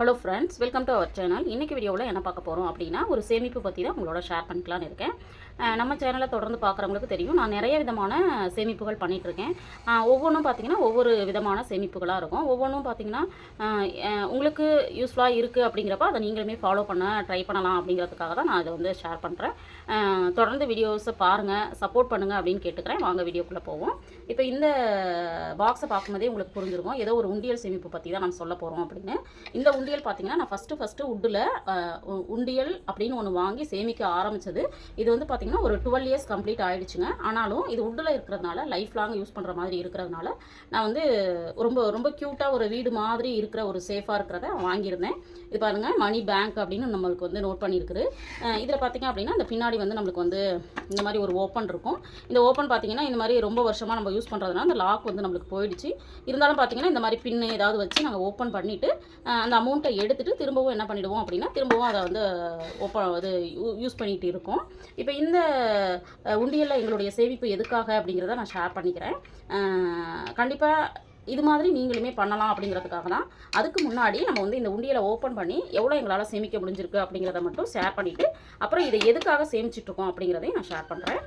Hello friends, welcome to our channel. இன்றைக்கி வீடியோவில் என்ன பார்க்க போகிறோம் அப்படின்னா, ஒரு சேமிப்பு பற்றி தான் உங்களோட ஷேர் பண்ணிக்கலான்னு இருக்கேன். நம்ம சேனலை தொடர்ந்து பார்க்குறவங்களுக்கு தெரியும், நான் நிறைய விதமான சேமிப்புகள் பண்ணிகிட்ருக்கேன். ஒவ்வொன்றும் பார்த்திங்கன்னா ஒவ்வொரு விதமான சேமிப்புகளாக இருக்கும். ஒவ்வொன்றும் பார்த்திங்கன்னா உங்களுக்கு யூஸ்ஃபுல்லாக இருக்குது அப்படிங்கிறப்ப அதை நீங்களுமே ஃபாலோ பண்ண ட்ரை பண்ணலாம் அப்படிங்கிறதுக்காக தான் நான் இதை வந்து ஷேர் பண்ணுறேன். தொடர்ந்து வீடியோஸை பாருங்கள், சப்போர்ட் பண்ணுங்கள் அப்படின்னு கேட்டுக்கிறேன். வாங்க வீடியோக்குள்ளே போவோம். இப்போ இந்த பாக்ஸை பார்க்கும்போதே உங்களுக்கு புரிஞ்சிருக்கும், ஏதோ ஒரு உண்டியல் சேமிப்பு பற்றி தான் நம்ம சொல்ல போகிறோம் அப்படின்னு. இந்த உண்டியல் பார்த்திங்கன்னா நான் ஃபஸ்ட்டு உட்டில் உண்டியல் அப்படின்னு ஒன்று வாங்கி சேமிக்க ஆரம்பித்தது. இது வந்து பார்த்திங்கன்னா ஒரு 12 இயர்ஸ் கம்ப்ளீட் ஆகிடுச்சுங்க. ஆனாலும் இது உட்டில் இருக்கிறதுனால, லைஃப் லாங் யூஸ் பண்ணுற மாதிரி இருக்கிறதுனால, நான் வந்து ரொம்ப ரொம்ப க்யூட்டாக ஒரு வீடு மாதிரி இருக்கிற ஒரு சேஃபாக இருக்கிறத வாங்கியிருந்தேன். இது பாருங்கள், மணி பேங்க் அப்படின்னு நம்மளுக்கு வந்து நோட் பண்ணியிருக்குது. இதில் பார்த்திங்க அப்படின்னா இந்த பின்னாடி வந்து நம்மளுக்கு வந்து இந்த மாதிரி ஒரு ஓப்பன் இருக்கும். இந்த ஓப்பன் பார்த்திங்கன்னா இந்த மாதிரி ரொம்ப வருஷமாக நம்ம யூஸ் பண்ணுறதுனால அந்த லாக் வந்து நம்மளுக்கு போயிடுச்சு. இருந்தாலும் பார்த்திங்கன்னா இந்த மாதிரி பின்னு ஏதாவது வச்சு நாங்கள் ஓப்பன் பண்ணிவிட்டு அந்த அமௌண்ட்டை எடுத்துகிட்டு திரும்பவும் என்ன பண்ணிவிடுவோம் அப்படின்னா, திரும்பவும் அதை வந்து அது யூஸ் பண்ணிகிட்டு இருக்கோம். இப்போ இந்த உண்டியலில் எங்களுடைய சேமிப்பு எதுக்காக அப்படிங்கிறத நான் ஷேர் பண்ணிக்கிறேன். கண்டிப்பாக இது மாதிரி நீங்களுமே பண்ணலாம் அப்படிங்கிறதுக்காக தான். அதுக்கு முன்னாடி நம்ம வந்து இந்த உண்டியலை ஓப்பன் பண்ணி எவ்வளோ எங்களால் சேமிக்க முடிஞ்சிருக்கு அப்படிங்கிறத மட்டும் ஷேர் பண்ணிவிட்டு, அப்புறம் இதை எதுக்காக சேமிச்சிட்ருக்கோம் அப்படிங்கிறதையும் நான் ஷேர் பண்ணுறேன்.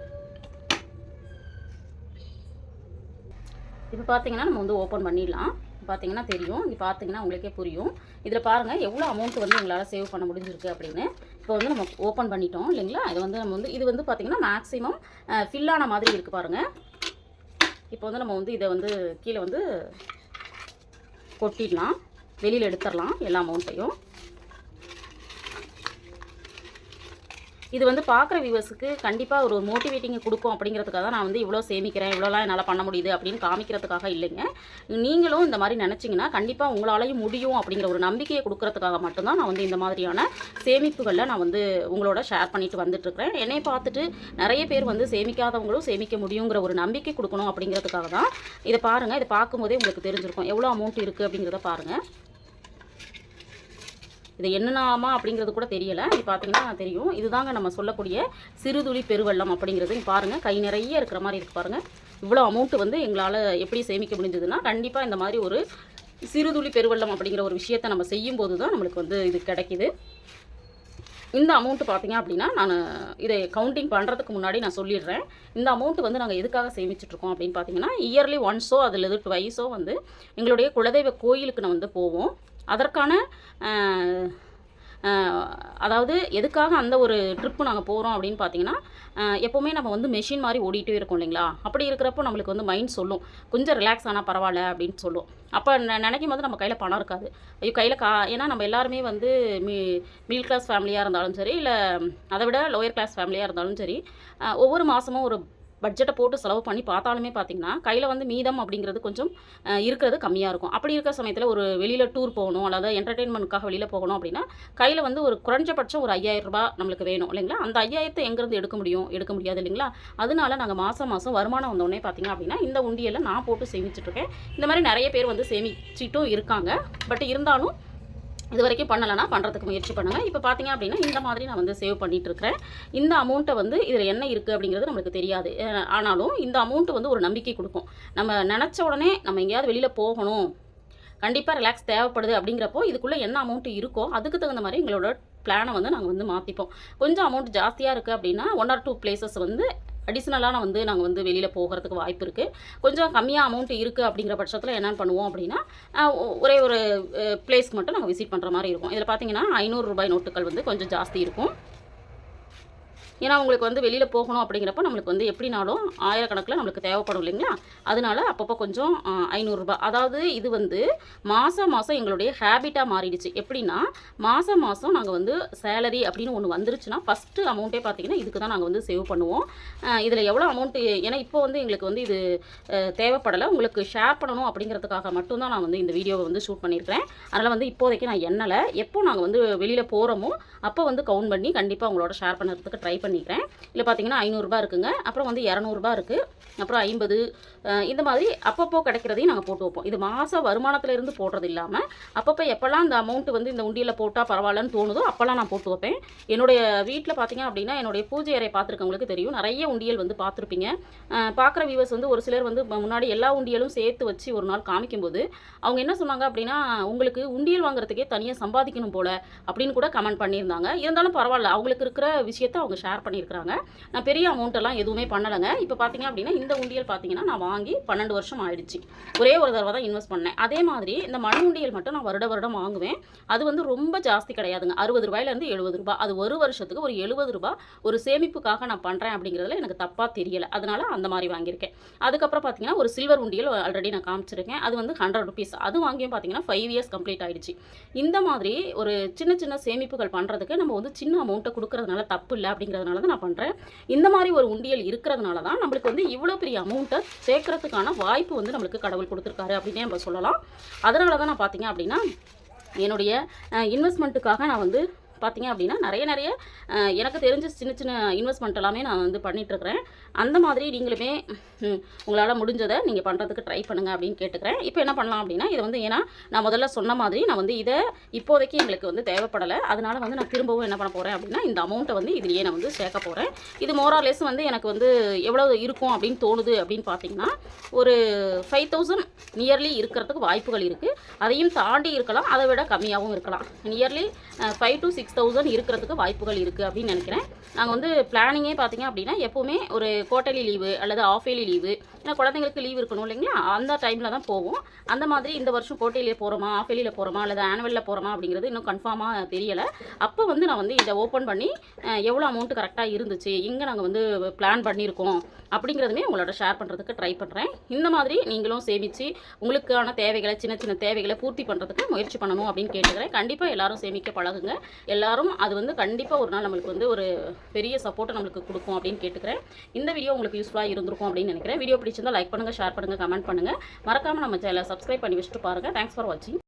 இப்போ பார்த்தீங்கன்னா நம்ம வந்து ஓப்பன் பண்ணிடலாம். பார்த்தீங்கன்னா தெரியும், இங்கே பார்த்தீங்கன்னா உங்களுக்கே புரியும். இதில் பாருங்கள் எவ்வளோ அமௌண்ட் வந்து எங்களால் சேவ் பண்ண முடிஞ்சிருக்கு அப்படின்னு. இப்போ வந்து நம்ம ஓப்பன் பண்ணிட்டோம் இல்லைங்களா. இது வந்து நம்ம வந்து இது வந்து பார்த்திங்கன்னா மேக்ஸிமம் ஃபில்லான மாதிரி இருக்குது பாருங்கள். இப்போ வந்து நம்ம வந்து இதை வந்து கீழே வந்து கொட்டிடலாம், வெளியில் எடுத்துடலாம் எல்லா அமௌண்ட்டையும். இது வந்து பார்க்குற வியூவர்ஸுக்கு கண்டிப்பாக ஒரு மோட்டிவேட்டிங்கை கொடுக்கும் அப்படிங்கிறதுக்காக தான் நான் வந்து இவ்வளோ சேமிக்கிறேன், இவ்வளோலாம் என்னால் பண்ண முடியுது அப்படின்னு காமிக்கிறதுக்காக இல்லைங்க. நீங்களும் இந்த மாதிரி நினச்சிங்கன்னா கண்டிப்பாக உங்களாலையும் முடியும் அப்படிங்கிற ஒரு நம்பிக்கையை கொடுக்கறதுக்காக மட்டும்தான் நான் வந்து இந்த மாதிரியான சேமிப்புகளில் நான் வந்து உங்களோட ஷேர் பண்ணிட்டு வந்துட்டுருக்கிறேன். என்னை பார்த்துட்டு நிறைய பேர் வந்து சேமிக்காதவங்களும் சேமிக்க முடியுங்கிற ஒரு நம்பிக்கை கொடுக்கணும் அப்படிங்கிறதுக்காக தான். இதை பாருங்கள், இதை பார்க்கும்போதே உங்களுக்கு தெரிஞ்சிருக்கும் எவ்வளோ அமௌண்ட் இருக்குது அப்படிங்கிறத பாருங்கள். இது என்னென்னாமா அப்படிங்கிறது கூட தெரியலை. இது பார்த்தீங்கன்னா தெரியும், இதுதாங்க நம்ம சொல்லக்கூடிய சிறுதுளி பெருவெள்ளம் அப்படிங்கிறது. பாருங்கள், கை நிறைய இருக்கிற மாதிரி இருக்குது பாருங்கள். இவ்வளோ அமௌண்ட்டு வந்து எங்களால் எப்படி சேமிக்க முடிஞ்சதுன்னா, கண்டிப்பாக இந்த மாதிரி ஒரு சிறுதுளி பெருவெள்ளம் அப்படிங்கிற ஒரு விஷயத்தை நம்ம செய்யும்போது தான் நம்மளுக்கு வந்து இது கிடைக்கிது. இந்த அமௌண்ட்டு பார்த்திங்க அப்படின்னா, நான் இதை கவுண்டிங் பண்ணுறதுக்கு முன்னாடி நான் சொல்லிடுறேன். இந்த அமௌண்ட்டு வந்து நாங்கள் எதுக்காக சேமிச்சிட்ருக்கோம் அப்படின்னு பார்த்தீங்கன்னா, இயர்லி ஒன்ஸோ அதில் ட்வைஸோ வந்து எங்களுடைய குலதெய்வ கோயிலுக்கு நான் வந்து போவோம். அதற்கான அதாவது எதுக்காக அந்த ஒரு ட்ரிப்பு நாங்கள் போகிறோம் அப்படின்னு பார்த்தீங்கன்னா, எப்போவுமே நம்ம வந்து மெஷின் மாதிரி ஓடிட்டே இருக்கோம் இல்லைங்களா. அப்படி இருக்கிறப்போ நம்மளுக்கு வந்து மைண்ட் சொல்லும், கொஞ்சம் ரிலாக்ஸ் ஆனால் பரவாயில்ல அப்படின்னு சொல்லும். அப்போ நினைக்கும் போது நம்ம கையில் பணம் இருக்காது. ஐயோ கையில் ஏன்னா நம்ம எல்லாருமே வந்து மிடில் கிளாஸ் ஃபேமிலியாக இருந்தாலும் சரி, இல்லை அதை விட லோயர் கிளாஸ் ஃபேமிலியாக இருந்தாலும் சரி, ஒவ்வொரு மாதமும் ஒரு பட்ஜெட்டை போட்டு செலவு பண்ணி பார்த்தாலுமே பார்த்திங்கன்னா கையில் வந்து மீதம் அப்படிங்கிறது கொஞ்சம் இருக்கிறது கம்மியாக இருக்கும். அப்படி இருக்கிற சமயத்தில் ஒரு வெளியில் டூர் போகணும், அல்லது என்டர்டெயின்மெண்ட்டுக்காக வெளியில் போகணும் அப்படின்னா கையில் வந்து ஒரு குறைஞ்சபட்சம் ஒரு 5000 ரூபாய் நம்மளுக்கு வேணும் இல்லைங்களா. அந்த 5000 எங்கேருந்து எடுக்க முடியாது இல்லைங்களா. அதனால நாங்கள் மாதம் வருமானம் வந்தோடனே பார்த்திங்க அப்படின்னா இந்த உண்டியலில் நான் போட்டு சேமிச்சிட்ருக்கேன். இந்த மாதிரி நிறைய பேர் வந்து சேமிச்சிட்டும் இருக்காங்க. பட் இருந்தாலும் இது வரைக்கும் பண்ணலைன்னா பண்ணுறதுக்கு முயற்சி பண்ணுங்கள். இப்போ பார்த்தீங்க அப்படின்னா இந்த மாதிரி நான் வந்து சேவ் பண்ணிகிட்ருக்கிறேன். இந்த அமௌண்ட்டை வந்து இதில் என்ன இருக்குது அப்படிங்கிறது நம்மளுக்கு தெரியாது. ஆனாலும் இந்த அமௌண்ட்டு வந்து ஒரு நம்பிக்கை கொடுக்கும். நம்ம நினச்ச உடனே நம்ம எங்கேயாவது வெளியில் போகணும், கண்டிப்பாக ரிலாக்ஸ் தேவைப்படுது அப்படிங்கிறப்போ இதுக்குள்ளே என்ன அமௌண்ட்டு இருக்கோ அதுக்கு தகுந்த மாதிரி எங்களோட பிளானை வந்து நாங்கள் வந்து மாற்றிப்போம். கொஞ்சம் அமௌண்ட் ஜாஸ்தியாக இருக்குது அப்படின்னா 1 or 2 பிளேசஸ் வந்து அடிஷ்னலாக நாங்கள் வந்து வெளியில் போகிறதுக்கு வாய்ப்பு இருக்குது. கொஞ்சம் கம்மியாக அமௌண்ட் இருக்குது அப்படிங்கிற பட்சத்தில் என்ன பண்ணுவோம் அப்படின்னா, ஒரே ஒரு பிளேஸ்க்கு மட்டும் நாங்கள் விசிட் பண்ணுற மாதிரி இருக்கும். இதில் பார்த்தீங்கன்னா 500 ரூபாய் நோட்டுகள் வந்து கொஞ்சம் ஜாஸ்தி இருக்கும். ஏன்னா உங்களுக்கு வந்து வெளியில் போகணும் அப்படிங்கிறப்ப நம்மளுக்கு வந்து எப்படினாலும் ஆயிரக்கணக்கில் நம்மளுக்கு தேவைப்படும் இல்லைங்களா. அதனால அப்பப்போ கொஞ்சம் 500 ரூபாய், அதாவது இது வந்து மாதம் எங்களுடைய ஹேபிட்டாக மாறிடுச்சு. எப்படின்னா மாதம் நாங்கள் வந்து சேலரி அப்படின்னு ஒன்று வந்துருச்சுன்னா ஃபஸ்ட்டு அமௌண்ட்டே பார்த்திங்கன்னா இதுக்கு தான் நாங்கள் வந்து சேவ் பண்ணுவோம். இதில் எவ்வளோ அமௌண்ட்டு, ஏன்னா இப்போ வந்து எங்களுக்கு வந்து இது தேவைப்படலை, உங்களுக்கு ஷேர் பண்ணணும் அப்படிங்கிறதுக்காக மட்டும்தான் நான் வந்து இந்த வீடியோவை வந்து ஷூட் பண்ணியிருக்கிறேன். அதனால் வந்து இப்போதைக்கு நான் எண்ணலை. எப்போ நாங்கள் வந்து வெளியில் போகிறோமோ அப்போ வந்து கவுண்ட் பண்ணி கண்டிப்பாக உங்களோட ஷேர் பண்ணுறதுக்கு ட்ரை பண்ணி பண்ணிக்கிறேன். இதில் பார்த்தீங்கன்னா ரூ. 500 இருக்குங்க. அப்புறம் வந்து ரூ. 200 இருக்குது. அப்புறம் 50 இந்த மாதிரி அப்பப்போ கிடைக்கிறதையும் நாங்கள் போட்டு வைப்போம். இது மாத வருமானத்திலேருந்து போடுறது இல்லாமல் அப்பப்போ எப்போல்லாம் இந்த அமௌண்ட்டு வந்து இந்த உண்டியலில் போட்டால் பரவாயில்லன்னு தோணுதோ அப்போல்லாம் நான் போட்டு வைப்பேன். என்னுடைய வீட்டில் பார்த்தீங்க அப்படின்னா என்னுடைய பூஜை அறை பார்த்துருக்கவங்களுக்கு தெரியும். நிறைய உண்டியல் வந்து பார்த்துருப்பீங்க. பார்க்குற வியூவர்ஸ் வந்து ஒரு சிலர் வந்து முன்னாடி எல்லா உண்டியலும் சேர்த்து வச்சு ஒரு நாள் காமிக்கும்போது அவங்க என்ன சொன்னாங்க அப்படின்னா, உங்களுக்கு உண்டியல் வாங்குறதுக்கே தனியாக சம்பாதிக்கணும் போல அப்படின்னு கூட கமெண்ட் பண்ணியிருந்தாங்க. இருந்தாலும் பரவாயில்ல, அவங்களுக்கு இருக்கிற விஷயத்தை அவங்க ஷேர் பண்ணியிருக்கிறாங்க. நான் பெரிய அமௌண்ட்டெல்லாம் எதுவுமே பண்ணலைங்க. இப்போ பார்த்தீங்க அப்படின்னா இந்த உண்டியல் பார்த்தீங்கன்னா நான் வாங்கி 12 வருஷம் ஆயிடுச்சு. ஒரே ஒரு தடவை தான் இன்வெஸ்ட் பண்ணேன். அதே மாதிரி இந்த மண் உண்டியல் மட்டும் நான் வருடம் வாங்குவேன். அது வந்து ரொம்ப ஜாஸ்தி கிடையாதுங்க. ரூ. 60 ரூ. 70. அது ஒரு வருஷத்துக்கு ஒரு ரூ. 70 ஒரு சேமிப்புக்காக நான் பண்ணுறேன் அப்படிங்கிறதுல எனக்கு தப்பாக தெரியலை. அதனால அந்த மாதிரி வாங்கியிருக்கேன். அதுக்கப்புறம் பார்த்தீங்கன்னா ஒரு சில்வர் உண்டியல் ஆல்ரெடி நான் காமிச்சிருக்கேன். அது வந்து ₹100. அது வாங்கியும் பார்த்தீங்கன்னா 5 இயர்ஸ் கம்ப்ளீட் ஆயிடுச்சு. இந்த மாதிரி ஒரு சின்ன சின்ன சேமிப்புகள் பண்ணுறதுக்கு நம்ம வந்து சின்ன அமௌண்ட்டை கொடுக்கறதுனால தப்பு இல்லை அப்படிங்கிறதுனால தான் நான் பண்ணுறேன். இந்த மாதிரி ஒரு உண்டியல் இருக்கிறதுனால தான் நம்மளுக்கு வந்து இவ்வளோ பெரிய அமௌண்ட்டை சேர்க்கறதுக்கான வாய்ப்பு வந்து நம்மளுக்கு கடவுள் கொடுத்துருக்காரு அப்படின்னே நம்ம சொல்லலாம். அதனால தான் நான் பார்த்தீங்க அப்படின்னா என்னுடைய இன்வெஸ்ட்மெண்ட்டுக்காக நான் வந்து பார்த்தீங்க அப்படின்னா நிறைய எனக்கு தெரிஞ்ச சின்ன சின்ன இன்வெஸ்ட்மெண்ட் எல்லாமே நான் வந்து பண்ணிகிட்ருக்கிறேன். அந்த மாதிரி நீங்களுமே உங்களால் முடிஞ்சதை நீங்கள் பண்ணுறதுக்கு ட்ரை பண்ணுங்கள் அப்படின்னு கேட்டுக்கிறேன். இப்போ என்ன பண்ணலாம் அப்படின்னா இதை வந்து ஏன்னா நான் முதல்ல சொன்ன மாதிரி நான் வந்து இதை இப்போதைக்கு எங்களுக்கு வந்து தேவைப்படலை. அதனால் வந்து நான் திரும்பவும் என்ன பண்ண போகிறேன் அப்படின்னா இந்த அமௌண்ட்டை வந்து இதுலேயே நான் வந்து சேர்க்க போகிறேன். இது மோரார்லெஸ் வந்து எனக்கு வந்து எவ்வளோ இருக்கும் அப்படின்னு தோணுது அப்படின்னு பார்த்தீங்கன்னா ஒரு 5000 நியர்லி இருக்கிறதுக்கு வாய்ப்புகள் இருக்குது. அதையும் தாண்டி இருக்கலாம், அதை விட கம்மியாகவும் இருக்கலாம். நியர்லி 5 to 6,000 இருக்கிறதுக்கு வாய்ப்புகள் இருக்குது அப்படின்னு நினைக்கிறேன். நாங்கள் வந்து பிளானிங்கே பார்த்தீங்க அப்படின்னா எப்போவுமே ஒரு குவார்ட்டர்லி லீவு அல்லது ஆஃப் இயர்லி லீவு, ஏன்னா குழந்தைங்களுக்கு லீவ் இருக்கணும் இல்லைங்களா, அந்த டைமில் தான் போவோம். அந்த மாதிரி இந்த வருஷம் குவார்ட்டர்லியில் போகிறோமா, ஆஃப் இயர்லியில் போகிறோமா அல்லது ஆனுவலில் போகிறோமா அப்படிங்கிறது இன்னும் கன்ஃபார்மாக தெரியலை. அப்போ வந்து நான் வந்து இதை ஓப்பன் பண்ணி எவ்வளோ அமௌண்ட்டு கரெக்டாக இருந்துச்சு, எங்கே நாங்கள் வந்து பிளான் பண்ணியிருக்கோம் அப்படிங்கிறதுமே உங்களோட ஷேர் பண்ணுறதுக்கு ட்ரை பண்ணுறேன். இந்த மாதிரி நீங்களும் சேமித்து உங்களுக்கான தேவைகளை சின்ன சின்ன தேவைகளை பூர்த்தி பண்ணுறதுக்கு முயற்சி பண்ணணும் அப்படின்னு கேட்டுக்கிறேன். கண்டிப்பாக எல்லாரும் சேமிக்க பழகுங்க. எல்லாரும் அது வந்து கண்டிப்பாக ஒரு நாள் நம்மளுக்கு வந்து ஒரு பெரிய சப்போர்ட்டை நம்மளுக்கு கொடுக்கும் அப்படின்னு கேட்டுக்கிறேன். இந்த வீடியோ உங்களுக்கு யூஸ்ஃபுல்லாக இருந்திருக்கும் அப்படின்னு நினைக்கிறேன். வீடியோ பிடிச்சிருந்தால் லைக் பண்ணுங்கள், ஷேர் பண்ணுங்கள், கமெண்ட் பண்ணுங்கள். மறக்காமல் நம்ம சேனலை சப்ஸ்கிரைப் பண்ணி வச்சுட்டு பாருங்கள். தேங்க்ஸ் ஃபார் வாட்சிங்.